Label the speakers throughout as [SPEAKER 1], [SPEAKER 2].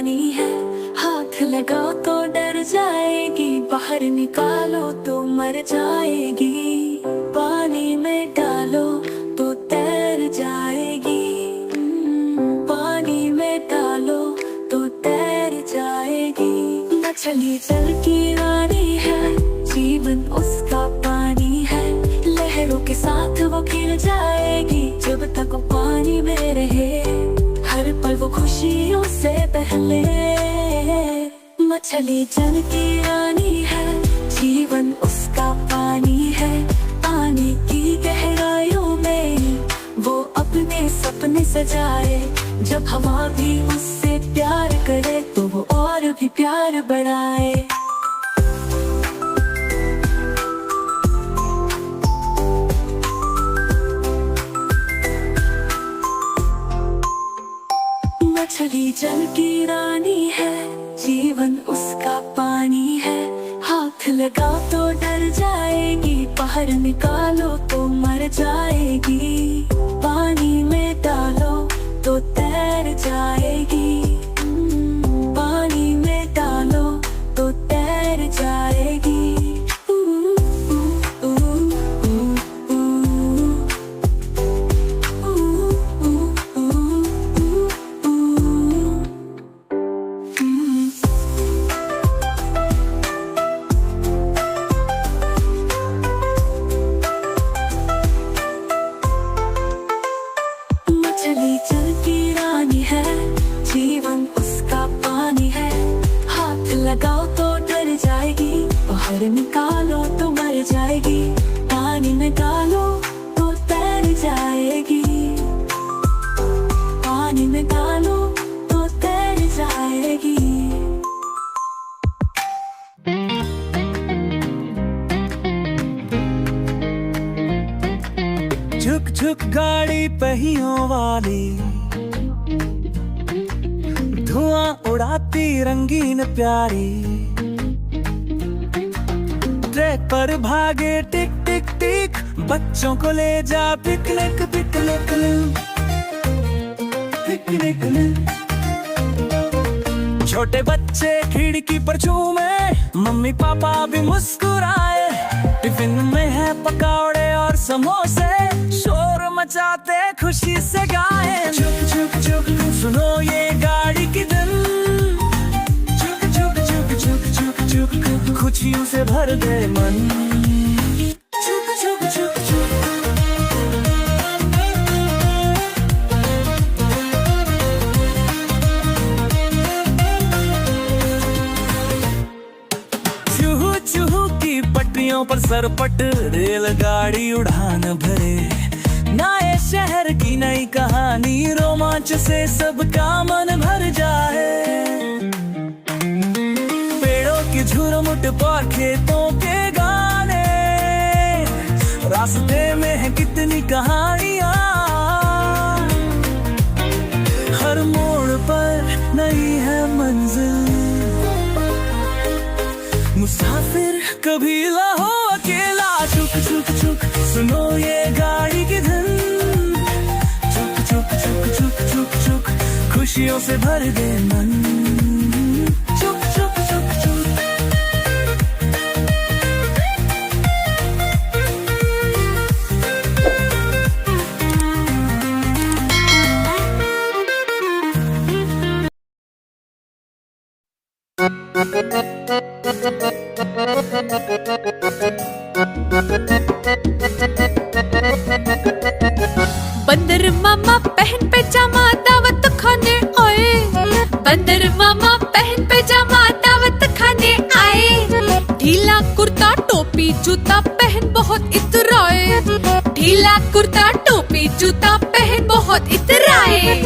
[SPEAKER 1] रानी है, हाथ लगाओ तो डर जाएगी, बाहर निकालो तो मर जाएगी, पानी में डालो तो तैर जाएगी, पानी में डालो तो तैर जाएगी। मछली जल की रानी है, जीवन उसका पानी है, लहरों के साथ वो खिल जाएगी, जब तक वो पानी में रहे, हर पल वो खुशियों से बहले। मछली जल की रानी है, जीवन उसका पानी है, पानी की गहराइयों में वो अपने सपने सजाए, जब हवा भी उससे प्यार करे तो वो और भी प्यार बढ़ाए। मछली जल की रानी है, जीवन उसका पानी है, हाथ लगाओ तो डर जाएगी, बाहर निकालो तो मर जाएगी, पानी में डालो तो तैर जाएगी, पानी में डालो तो तैर जाएगी। मछली जल की रानी है, जीवन उसका पानी है, हाथ लगाओ तो डर जाएगी, बाहर निकालो तो मर जाएगी, पानी में डालो तो तैर जाएगी, पानी में डालो तो तैर जाएगी।
[SPEAKER 2] झुक झुक गाड़ी पहियों वाली, धुआं उड़ाती रंगीन प्यारी, ट्रैक पर भागे टिक टिक टिक, बच्चों को ले जा पिकनिक पिकनिक पिकनिक। छोटे बच्चे खिड़की पर झूमे, मम्मी पापा भी मुस्कुराए, टिफिन में है पकौड़े और समोसे, शोर मचाते खुशी से गाए, चुक चुक चुक सुनो ये गाड़ी की धुन, चुक चुक चुक चुक चुक चुक खुशियों से भर गए मन, चुक चुक चुक चुक। चूहू चूहू की पटरियों पर सरपट, रेलगाड़ी उड़ान भरे, नए शहर की नई कहानी, रोमांच से सबका मन भर जाए, पेड़ों की झुरमुट पर खेतों के गाने, रास्ते में है कितनी कहानियां, हर मोड़ पर नई है मंजिल, मुसाफिर कभी ना हो अकेला, चुक चुक चुक सुनो ये गाड़ी की धुन, चुक चुक चुक चुक चुक चुक खुशियों से भर गए मन, चुक चुक चुक चुक।
[SPEAKER 3] बंदर मामा पहन पैजामा दावत खाने आए, बंदर मामा पहन पैजामा दावत खाने आए, ढीला कुर्ता टोपी जूता पहन बहुत इतराए, ढीला कुर्ता टोपी जूता पहन बहुत इतराए,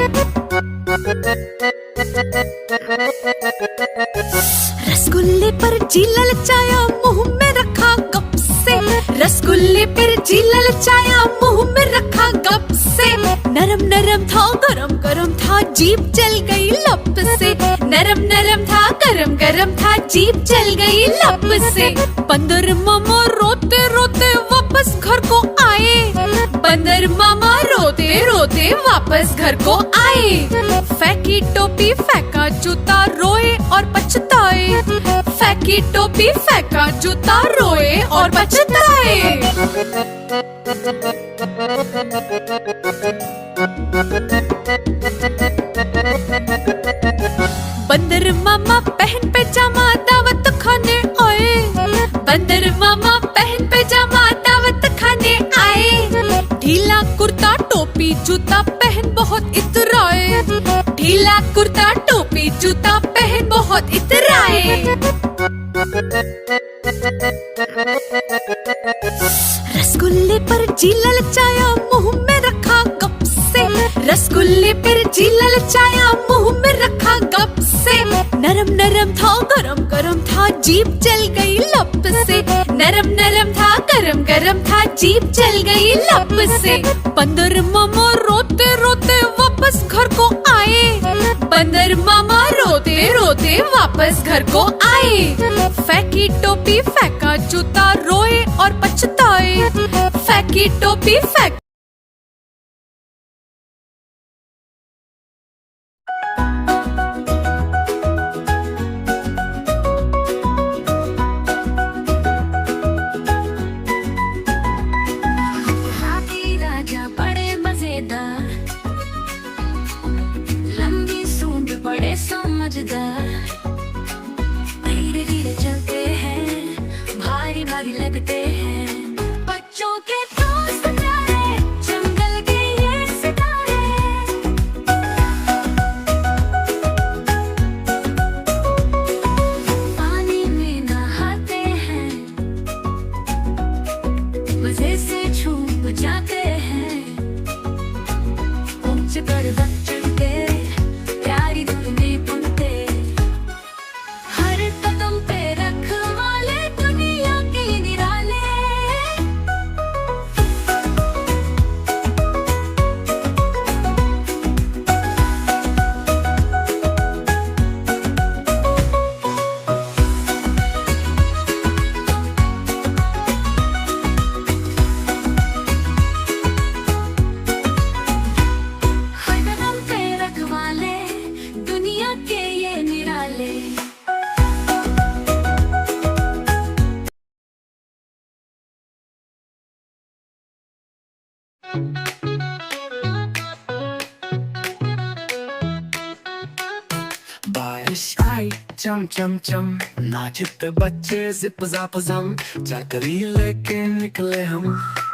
[SPEAKER 3] रसगुल्ले पर जी ललचाया मुंह में रखा गप से, रसगुल्ले पर जी ललचाया मुंह में रखा गप से, नरम नरम था गरम गरम था जीभ जल गई लप से, नरम नरम था गरम गरम था जीभ जल गई लप से, बंदर मामा रोते रोते वापस घर को आए, बंदर मामा रोते रोते वापस घर को आए। फेंकी टोपी फेंका जूता रोए और पछताए। फेंकी टोपी फेंका जूता रोए और पछताए। बंदर मामा पहन पैजामा दावत खाने आए। बंदर मामा पहन पैजामा दावत खाने आए। ढीला कुर्ता टोपी जूता पहन बहुत इतराए। ढीला कुर्ता टोपी जूता पहन बहुत इतराए। रसगुल्ले पर जी ललचाया मुंह में रखा गप से। रसगुल्ले पर जी ललचाया मुंह में रखा गप से। नरम नरम था गरम गरम था जीभ जल गई लप से। नरम नरम था गरम गरम था जीभ जल गई लप से। बंदर मामा रोते रोते वापस घर को आए। बंदर मामा रोते रोते वापस घर को आए। फेंकी टोपी फेंका जूता रोए और पछताए। फेंकी टोपी फेंक
[SPEAKER 1] हाथी राजा बड़े मजेदार, लंबी सूंड बड़े समझदार। धीरे धीरे चलते हैं, भारी भारी लगते हैं। बच्चों के दोस्त प्यारे, जंगल के ये सितारे। पानी में नहाते हैं, मजे से छूप जाते हैं। ऊंचे पर्वत चढ़ते, प्यारी धुनें बुनते। हर कदम पे रखवाले दुनिया के निराले। हर कदम पे रखवाले दुनिया के ये निराले।
[SPEAKER 2] बारिश आई चम चम चम, नाचते बच्चे जिप जाप जम। चाकरी लेके निकले हम,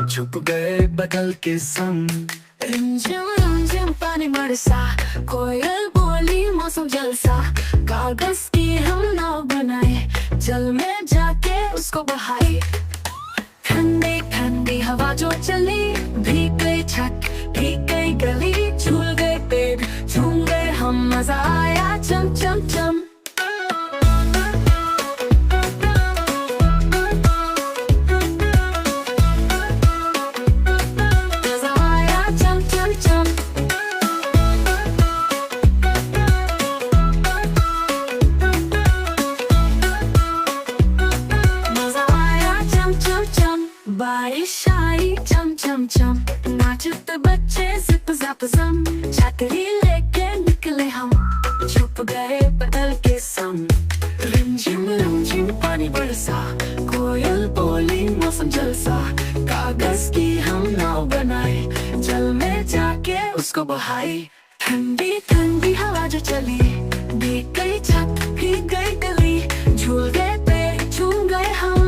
[SPEAKER 2] छुप गए बदल के संग।
[SPEAKER 1] रिमझिम पानी बरसा, कोयल बोली मौसम जलसा। कागज की हम नाव बनाए, जल में जाके उसको बहाए। ठंडी ठंडी हवा जो चली, भीग गई छत भीग गई गली। झूल गए पेड़ झूम गए हम, मजा आया चम चम चम। मजा आया चम चम चम। मजा आया चम चम चम। बारिश आई चम चम चम, नाचते बच्चे जिप जाप जम। छतरी लेके निकले हम, छुप गए बदल के संग। रिमझिम पानी बरसा, कोयल बोली मौसम जलसा। कागज की हम नाव बनाए, जल में जाके उसको बहाए। ठंडी ठंडी हवा जो चली, भीग गई छत भीग गई गली। झूल गए पेड़ झूम गए हम,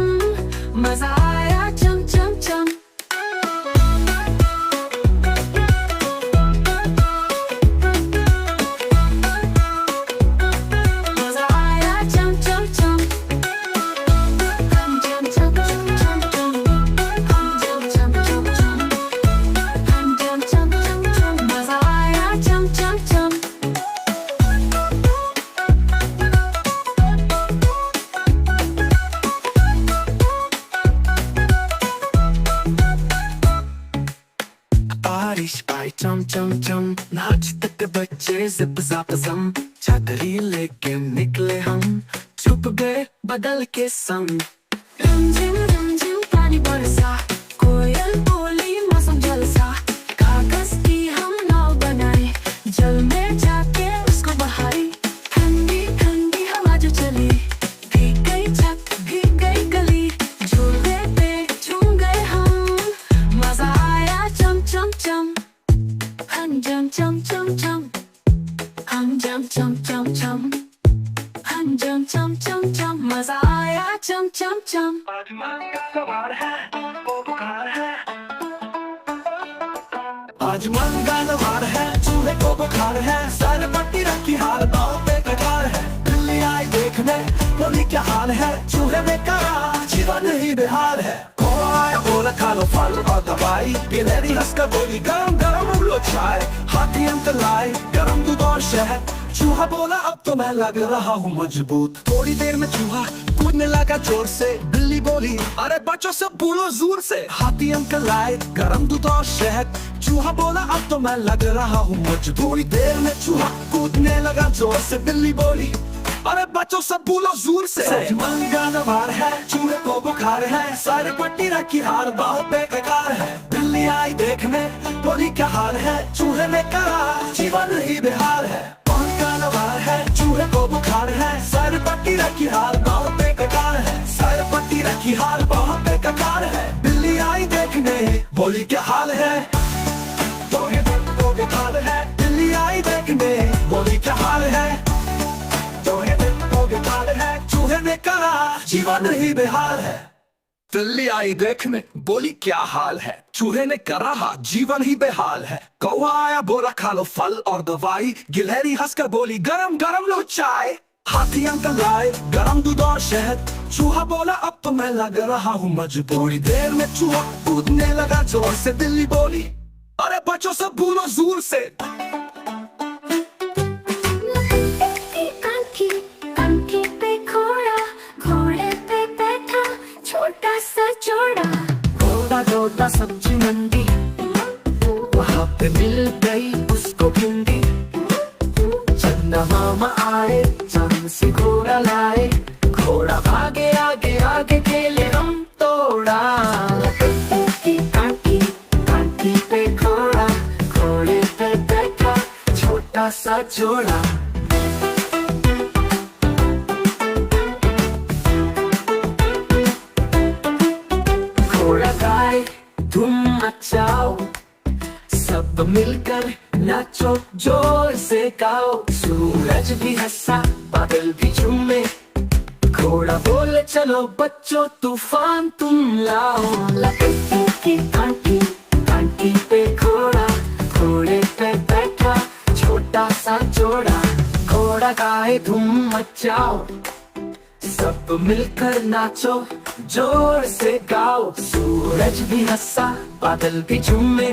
[SPEAKER 1] मजा आया चम चम चम। मजा आया चम चम चम। हम चम चम चम चम चम। हम चम चम चम चम। हम चम चम चम चम। मजा आया चम चम चम।
[SPEAKER 2] बारिश आई चम चम चम, नाचते बच्चे जिप जाप जम। चादरी लेके निकले हम, छुप गए बदल के संग।
[SPEAKER 1] रिमझिम पानी बरसा, कोयल बोली मौसम जलसा। चली, भीग गई छत भीग गई गली, झूले पे झूम गए हम, मजा आया चम चम चम, हम जम चम चम चम, हम जम चम चम चम, हम जम चम चम चम, मजा आया चम चम चम।
[SPEAKER 2] आज मन का सवार है, वो बुखार है। आज मन का सवार है, चूहे को बुखार है, सर पट्टी रखी हाल पाँव पे कटार है। बिल्ली आई देखने, बोली क्या हाल है, चूहे ने कहा जीवन ही बेहाल है। कौआ आया बोला खा लो फल और दवाई, गिलहरी हंसकर बोली गरम गरम लो चाय। हाथी अंकल आए गरम दूध और शहद, चूहा बोला अब तो मैं लग रहा हूँ मजबूत। थोड़ी देर में चूहा कूदने लगा जोर से, बिल्ली बोली अरे बच्चों सब बोलो जोर से। हाथी अंकल आए गरम दूध और शहद, चूहा बोला अब तो मैं लग रहा हूँ मजबूत। थोड़ी देर में चूहा कूदने लगा जोर से, बिल्ली बोली अरे बच्चों सब बोलो जोर से। मन का नवार है, चूहे को बुखार है, सारे पट्टी रखी हार बाहों पे ककार है। बिल्ली आई देखने, बोली क्या हाल है, चूहे ने कहा जीवन ही बेहाल है। मन का नवार है, चूहे को बुखार है, सारे पट्टी रखी हार बाहों पे ककार है, सारे पट्टी रखी हार बाहों पे ककार है। बिल्ली आई देखने, बोली क्या हाल है, चूहे को बुखार है। बिल्ली आई देखने, बोली क्या हाल है, चूहे ने कहा जीवन ही बेहाल है। बिल्ली आई देखने, बोली क्या हाल है, चूहे ने कहा जीवन ही बेहाल है। कौआ आया बोला खा लो फल और दवाई, गिलहरी हंसकर बोली गरम गरम लो चाय। हाथी अंकल आए गरम दूध और शहद, चूहा बोला अब तो मैं लग रहा हूँ मजबूत। थोड़ी देर में चूहा कूदने लगा जोर से, बिल्ली बोली अरे बच्चों सब बोलो जोर से।
[SPEAKER 1] छोटा सब्जी मंडी, वहाँ पे मिल गई उसको भिंडी। चंदा मामा आए चांद से घोड़ा लाए, घोड़ा भागे आगे आगे खेले हम तोड़ा। कांटी कांटी पे घोड़ा, घोड़े पे बैठा छोटा सा जोड़ा। घोड़ा गाए धूम मचाओ, सब मिलकर नाचो जोर से गाओ। सूरज भी हंसा बादल भी झूमे, घोड़ा बोले चलो बच्चों तूफान तुम लाओ। लकड़ी की कांटी कांटी पे घोड़ा, घोड़े पे बैठा छोटा सा जोड़ा। घोड़ा गाए धूम मचाओ, सब मिलकर नाचो जोर से गाओ। सूरज भी हंसा बादल भी झूमे,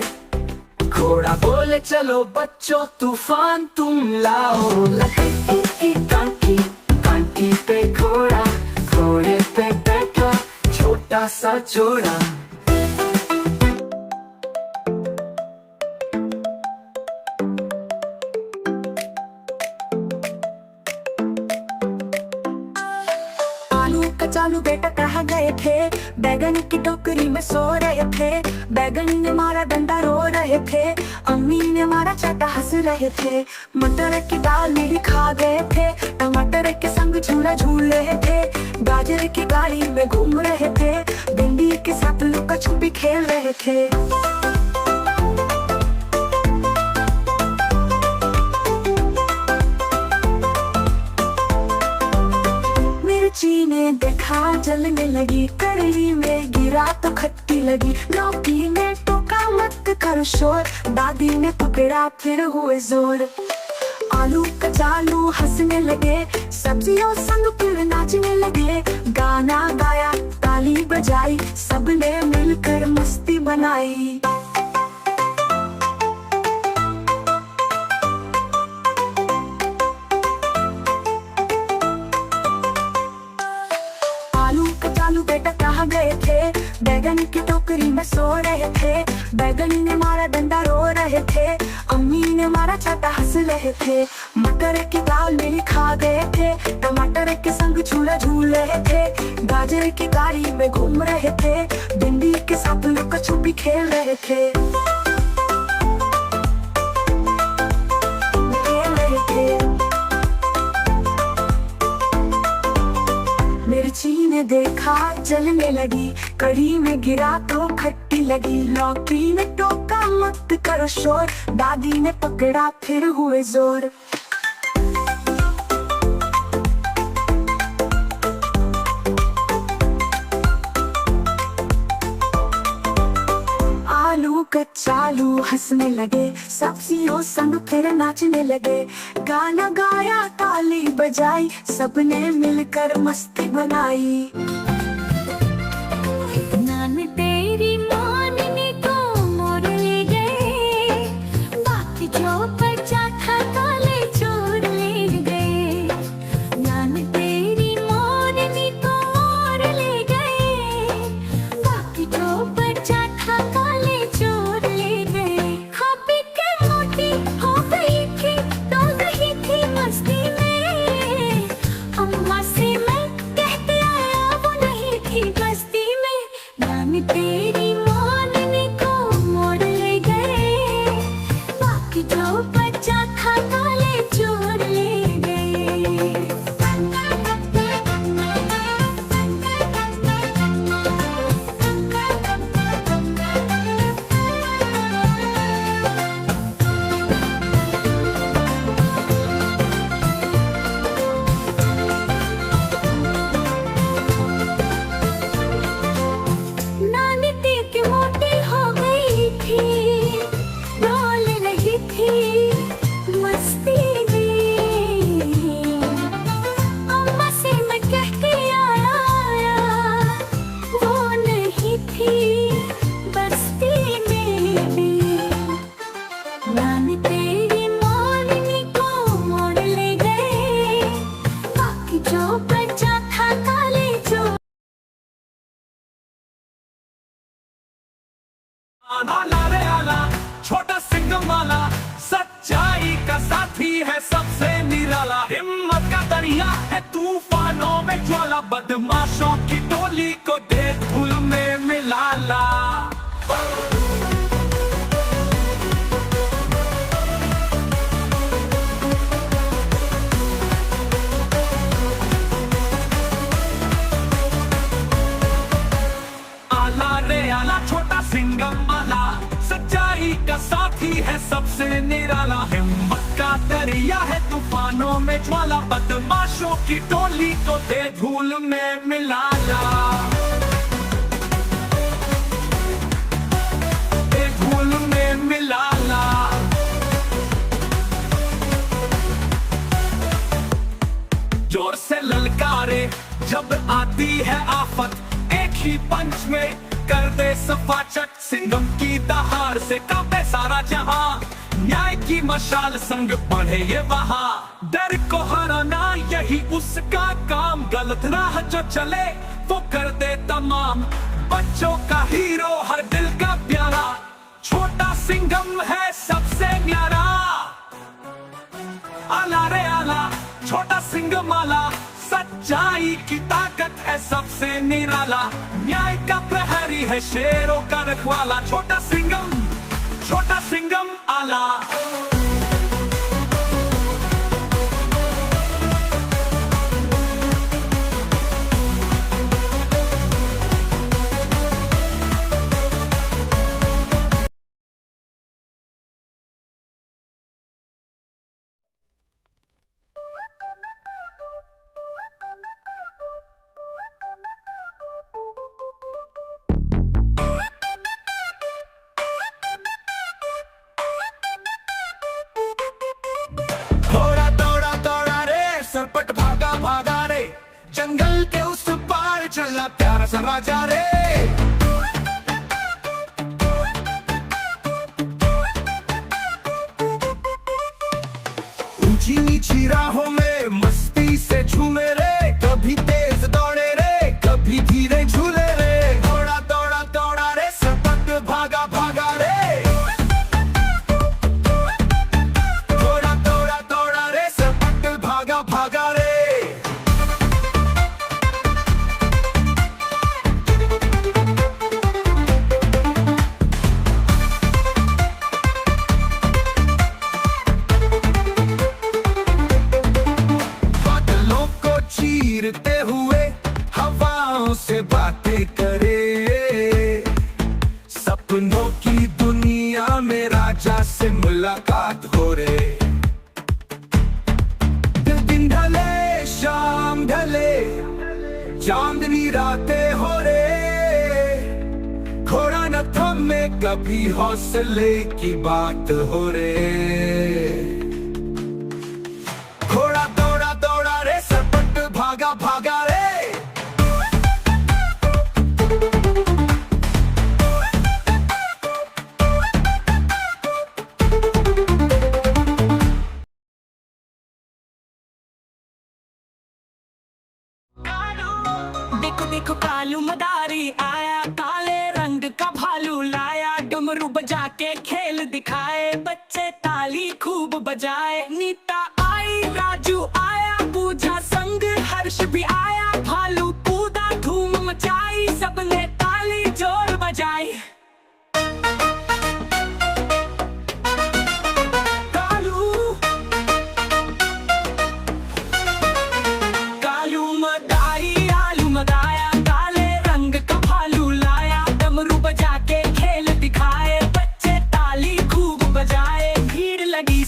[SPEAKER 1] घोड़ा बोले चलो बच्चों तूफान तुम लाओ। लकड़ी की कांटी कांटी पे घोड़ा, घोड़े पे बैठा छोटा सा जोड़ा। कचालू बेटा कहाँ गए थे, बैगन की टोकरी में सो रहे थे। बैगन ने मारा डंडा रो रहे थे, अम्मी ने मारा चाटा हंस रहे थे। मटर की दाल मेरी खा गए थे, टमाटर के संग झूला झूल रहे थे। गाजर की गाड़ी में घूम रहे थे, भिंडी के साथ लुका छुपी खेल रहे थे। मिर्ची ने देखा जलने लगी, कढ़ी में गिरा तो खट्टी लगी। लौकी ने टोका मत करो शोर, दादी ने पकड़ा फिर हुए जोर। आलू कचालू हंसने लगे, सब्जियों संग फिर नाचने लगे। गाना गाया ताली बजाई, सबने मिलकर मस्ती बनाई। कचालू बेटा कहाँ गए थे, बैगन की टोकरी में सो रहे थे। बैगन ने मारा डंडा रो रहे थे, अम्मी ने मारा चाटा हंस रहे थे। मटर की दाल मेरी खा गए थे, टमाटर के संग झूला झूल रहे थे। गाजर की गाड़ी में घूम रहे थे, भिंडी के साथ लुका छुपी खेल रहे थे। मिर्ची ने देखा जलने लगी, कढ़ी में गिरा तो खट्टी लगी। लौकी ने टोका मत करो शोर, दादी ने पकड़ा फिर हुए जोर। आलू कच्चालू हंसने लगे, सब्जियों संग फिर नाचने लगे। गाना गाया ताली बजाई, सबने मिलकर मस्ती बनाई। नान तेरी मानने को मोड़ ले गए, बाकी जो बचा था काले चोर ले गए। नान तेरी मानने को मोड़ ले गए, बाकी जो बचा था काले चोर ले गए। खापी के मोटी हो गई थी, डोल रही थी मस्ती में। अम्मा से मैं कहते आया वो नहीं थी बस्ती में। नानी तेरी मानने को मोड़ ले गए, बाकी जो बचा था काले चोर ले गए। नानी तेरी मोटी हो गई थी, डोल रही थी मस्ती में। अम्मा से मैं कह के आया वो नहीं थी बस्ती में। नानी तेरी मानने को मोड़ ले गए, बाकी जो बचा था काले चोर।
[SPEAKER 2] आला रे आला, छोटा सिंघम वाला, सच्चाई का साथी है सबसे निराला। हिम्मत का दरिया है तूफानों में ज्वाला, बदमाशों की टोली को दे धूल में मिला ला। आला रे आला, छोटा सिंघम वाला, सच्चाई का साथी है सबसे निराला। हिम्मत का दरिया है तूफानों में ज्वाला, बदमाशों की टोली को दे धूल में मिला ला। दे धूल में मिला ला। जोर से ललकारे जब आती है आफत, एक ही पंच में कर दे सफाचट। सिंघम की दहाड़ से कांपे सारा जहां, न्याय की मशाल संग बढ़े ये वहां। डर को हराना यही उसका काम, गलत राह जो चले वो कर दे तमाम। बच्चों का हीरो हर दिल का प्यारा, छोटा सिंघम है सबसे न्यारा। आला रे आला, छोटा सिंघम आला, सच्चाई की ताकत है सबसे निराला। न्याय का प्रहरी है शेरों का रखवाला, छोटा सिंघम आला। सरपट भागा भागा रे, जंगल के उस पार चला प्यारा सा राजा रे। ऊंची नीची राहों में मस्ती से झूमे रे, कभी तेज दौड़े रे, कभी धीरे झूले रे। दौड़ा दौड़ा दौड़ा रे, सरपट भागा भागा रे। दौड़ा दौड़ा दौड़ा रे, सरपट भागा भागा रे। बादलों को चीरते हुए
[SPEAKER 4] शाम ढले चांदनी रातें हो रे, घोड़ा न थमे कभी हौसले की बात हो रे। घोड़ा दौड़ा दौड़ा रे सरपट भागा भागा रे।
[SPEAKER 2] देखो देखो कालू मदारी आया, काले रंग का भालू लाया, डमरू बजा के खेल दिखाए, बच्चे ताली खूब बजाए। नीता आई राजू आया, पूजा संग हर्ष भी आया, भालू कूदा धूम मचाई, सबने ताली जोर बजाई।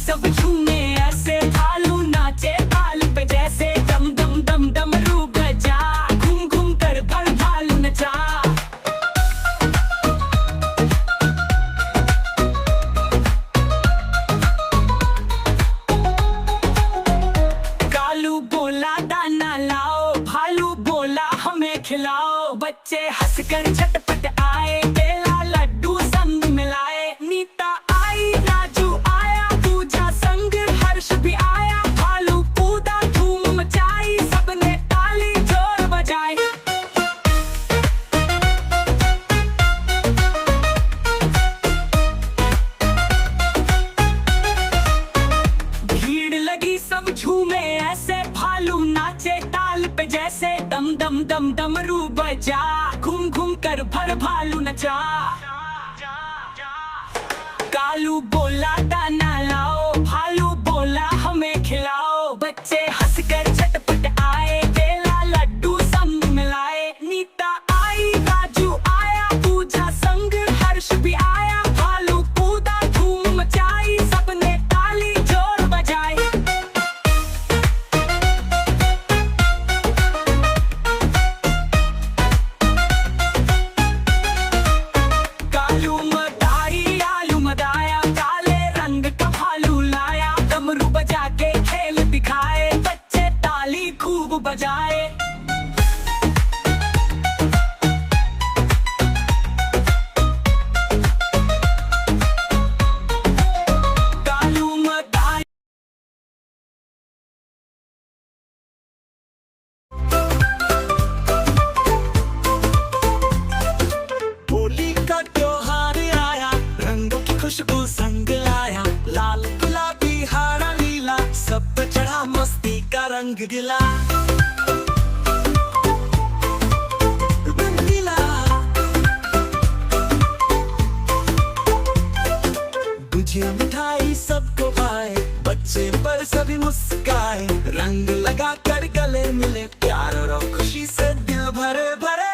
[SPEAKER 2] सब झूमे ऐसे, भालू नाचे ताल पे जैसे, दम दम दम डमरू बजा, घूम घूम कर भर भालू नचा। कालू बोला दाना लाओ, भालू बोला हमें खिलाओ, बच्चे हंसकर झटपट आए, केला लड्डू संग मिलाए। नीता आई राजू आया, पूजा संग हर्ष भी आया, भालू कूदा धूम मचाई, सबने ताली जोर बजाई। भीड़ लगी सब झूमे ऐसे, भालू नाचे ताल पे जैसे, दम दम दम डमरू बजा, घूम घूम कर भर भालू नचा। कालू बोला दाना लाओ, भालू बोला हमें खिलाओ, बच्चे हंसकर झटपट आए, केला लड्डू संग मिलाए। नीता आई राजू आया, पूजा संग हर्ष भी आया, भालू कूदा धूम मचाई, सबने ताली जोर बजाई। कालू मदारी आलू मदाया, काले रंग का भालू लाया, डमरू बजा के खेल दिखाए, बच्चे ताली खूब बजाए। कालू मदारी होली का त्योहार आया, रंगों की खुशबू संग लाया, लाल गुलाबी हरा नीला, सब पे चढ़ा मस्ती का रंग गिला। रंगीला गुजिया मिठाई सबको पाए, बच्चे पर सभी मुस्काए, रंग लगा कर गले मिले, प्यार और खुशी से दिल भरे भरे।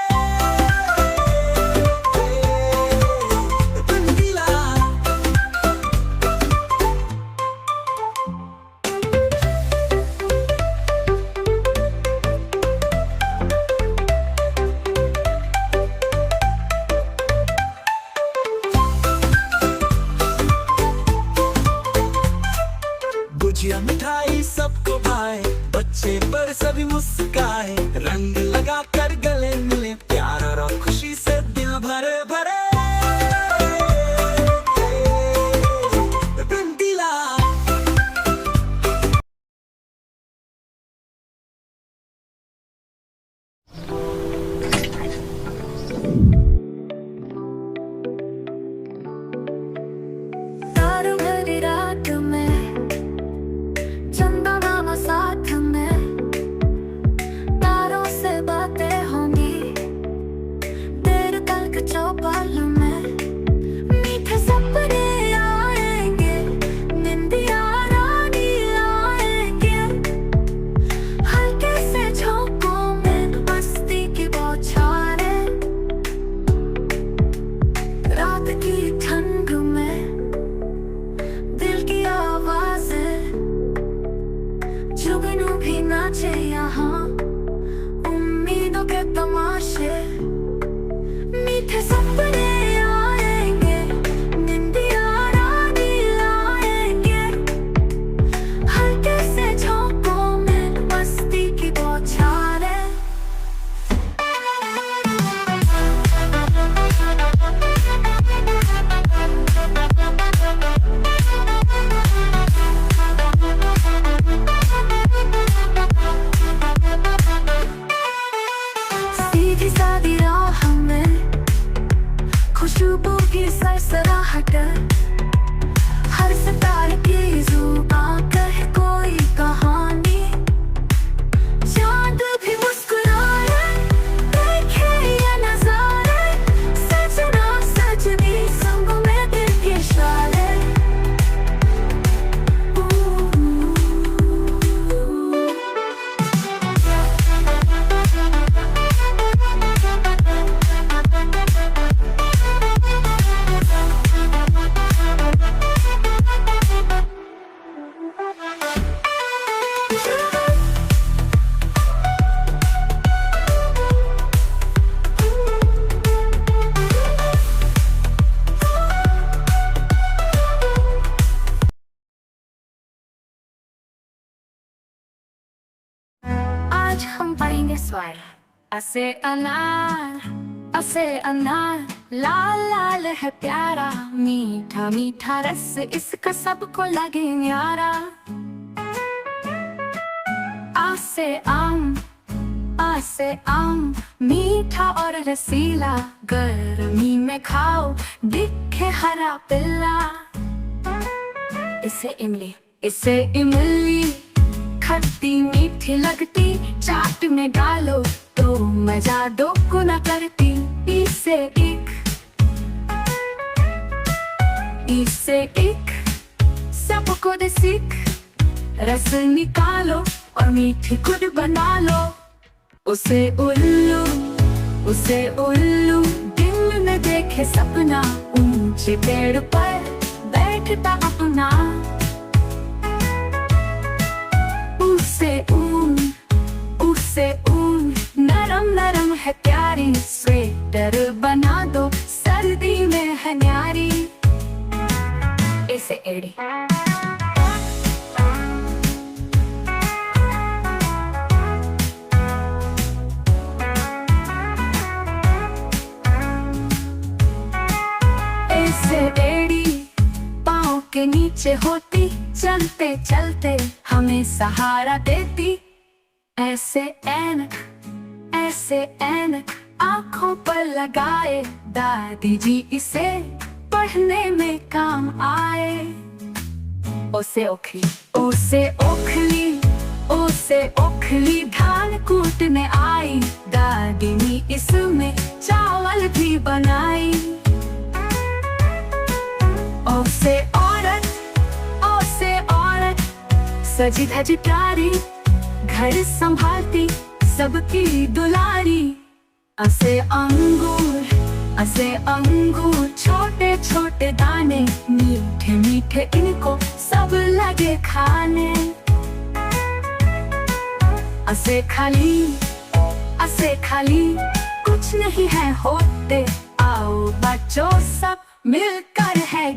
[SPEAKER 2] गुजिया मिठाई सबको भाए, बच्चे पर सभी मुस्काए, रंग लगा कर गले मिले, प्यार और खुशी से दिल भरे भरे। रंगीला
[SPEAKER 1] तारों भरी रात में, चंदा मामा साथ में, तारों से बातें डर हर सितारे की जुबां कहे कोई कहानी चांद भी मुस्कुराए देखे ये नजारे सजना सजनी संग में दिल के इशारे आज हम पढ़ेंगे स्वर असे अनार लाल लाल है प्यारा मीठा मीठा रस इसका सबको लगे न्यारा आसे आम मीठा और रसीला गर्मी में खाओ दिखे हरा पिल्ला इसे इमली खट्टी मीठी लगती चाट में डालो तो मजा दो गुना करती इसे एक सबको दे सीख रस निकालो और मीठी गुड़ बना लो उसे उल्लू दिल में देखे सपना ऊंचे पेड़ पर बैठता अपना उसे ऊन नरम नरम है प्यारी स्वेटर बना दो सर्दी में है न्यारी इसे एड़ी पाँव के नीचे होती चलते चलते हमें सहारा देती ऐसे ऐनक आँखों पर लगाए दादी जी इसे पढ़ने में काम आए ओसे ओखली धान कूटने आई दादी ने इसमें चावल भी बनाई ओसे औरत सजी धजी प्यारी घर संभालती सबकी दुलारी असे अंगूर छोटे छोटे दाने मीठे मीठे इनको सब लगे खाने असे खाली कुछ नहीं है होते आओ बच्चों सब मिलकर है